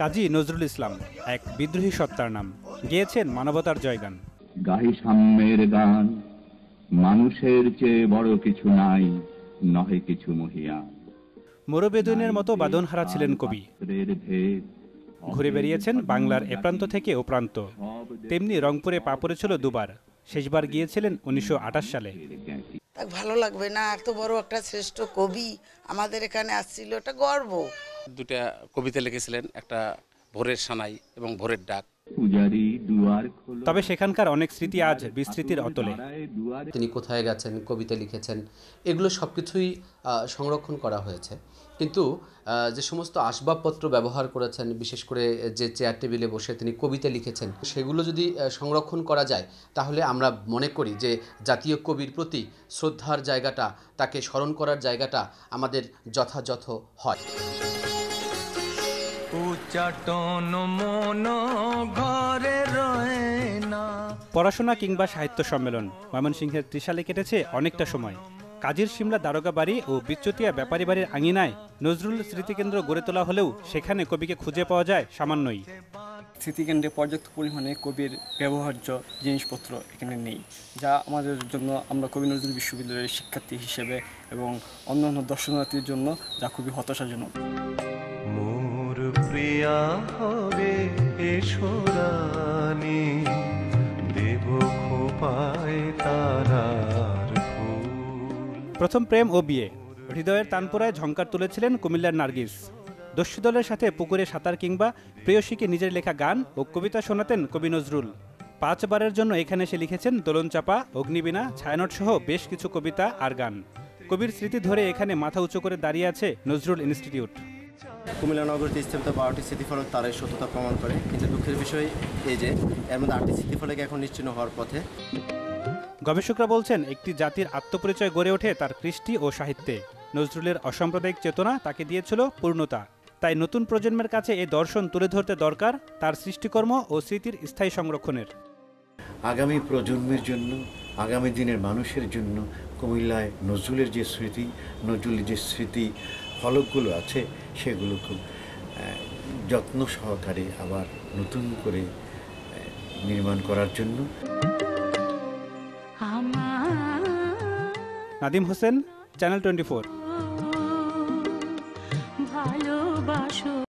কাজী নজরুল ইসলাম এক বিদ্রোহী সত্তার নাম, গেয়েছেন মানবতার জয়গান। গাহি সাম্যের গান, মানুষের চেয়ে বড় কিছু নাই, নহে কিছু মহিয়ান। মোরবেদনের মতো বাঁধনহারা ছিলেন কবি। ঘুরে বেরিয়েছেন বাংলার এ প্রান্ত থেকে ও প্রান্ত। তেমনি রংপুরে পা পড়েছিল দুবার। শেষবার গিয়েছিলেন 1928 সালে। ভালো লাগবে না? এত বড় একটা শ্রেষ্ঠ কবি আমাদের এখানে আসছিল, এটা গর্ব। দুটা কবিতা লিখেছিলেন, একটা ভোরের সানাই এবং ভোরের ডাক। তবে সেখানকার অনেক স্মৃতি আজ বিস্মৃতির অতলে। তিনি কোথায় গেছেন, কবিতা লিখেছেন, এগুলো সবকিছুই সংরক্ষণ করা হয়েছে। কিন্তু যে সমস্ত আসবাবপত্র ব্যবহার করেছেন, বিশেষ করে যে চেয়ার টেবিলে বসে তিনি কবিতা লিখেছেন, সেগুলো যদি সংরক্ষণ করা যায় তাহলে আমরা মনে করি যে জাতীয় কবির প্রতি শ্রদ্ধার জায়গাটা, তাকে স্মরণ করার জায়গাটা আমাদের যথাযথ হয়। পড়াশোনা কিংবা সাহিত্য সম্মেলন, ময়মনসিংহের ত্রিশালে কেটেছে অনেকটা সময়। কাজীর শিমলা দারোগা বাড়ি ও বিচ্যুতিয়া ব্যাপারী বাড়ির আঙিনায় নজরুল স্মৃতিকেন্দ্র গড়ে তোলা হলেও সেখানে কবিকে খুঁজে পাওয়া যায় সামান্যই। স্মৃতিকেন্দ্রে পর্যাপ্ত পরিমাণে কবির ব্যবহার্য জিনিসপত্র এখানে নেই, যা আমাদের জন্য, আমরা কবি নজরুল বিশ্ববিদ্যালয়ের শিক্ষার্থী হিসেবে এবং অন্যান্য দর্শনার্থীর জন্য যা খুবই হতাশাজনক। মোর প্রিয়া হবে এসরানি, দেব খোপায় তারার ফুল। প্রথম প্রেম ও বিয়ে, হৃদয়ের তানপুরায় ঝংকার তুলেছিলেন কুমিল্লার নার্গিস। দস্যু দলের সাথে পুকুরে সাঁতার কিংবা প্রেয়সীকে নিজের লেখা গান ও কবিতা শোনাতেন কবি নজরুল। 5 বারের জন্য এখানে এসে লিখেছেন দোলনচাপা, অগ্নিবীণা, ছায়ানট সহ বেশ কিছু কবিতা আর গান। কবির স্মৃতি ধরে এখানে মাথা উঁচু করে দাঁড়িয়ে আছে নজরুল ইনস্টিটিউট। কুমিল্লা নগরীতে স্থাপিত 12টি স্মৃতিফলক তার সত্যতা প্রমাণ করে, কিন্তু দুঃখের বিষয় এই যে এর মধ্যে 8টি স্মৃতিফলক এখন নিশ্চিহ্ন হওয়ার পথে। গবেষকরা বলছেন একটি জাতির আত্মপরিচয় গড়ে ওঠে তার কৃষ্টি ও সাহিত্যে। নজরুলের অসাম্প্রদায়িক চেতনা তাকে দিয়েছিল পূর্ণতা। তাই নতুন প্রজন্মের কাছে এই দর্শন তুলে ধরতে দরকার তার সৃষ্টিকর্ম ও স্মৃতির স্থায়ী সংরক্ষণের। আগামী প্রজন্মের জন্য, আগামী দিনের মানুষের জন্য কুমিল্লায় নজরুলের যে স্মৃতি, নজরুলের যে স্মৃতি ফলকগুলো আছে, সেগুলো খুব যত্ন সহকারে আবার নতুন করে নির্মাণ করার জন্য। নাদিম হোসেন, চ্যানেল 24।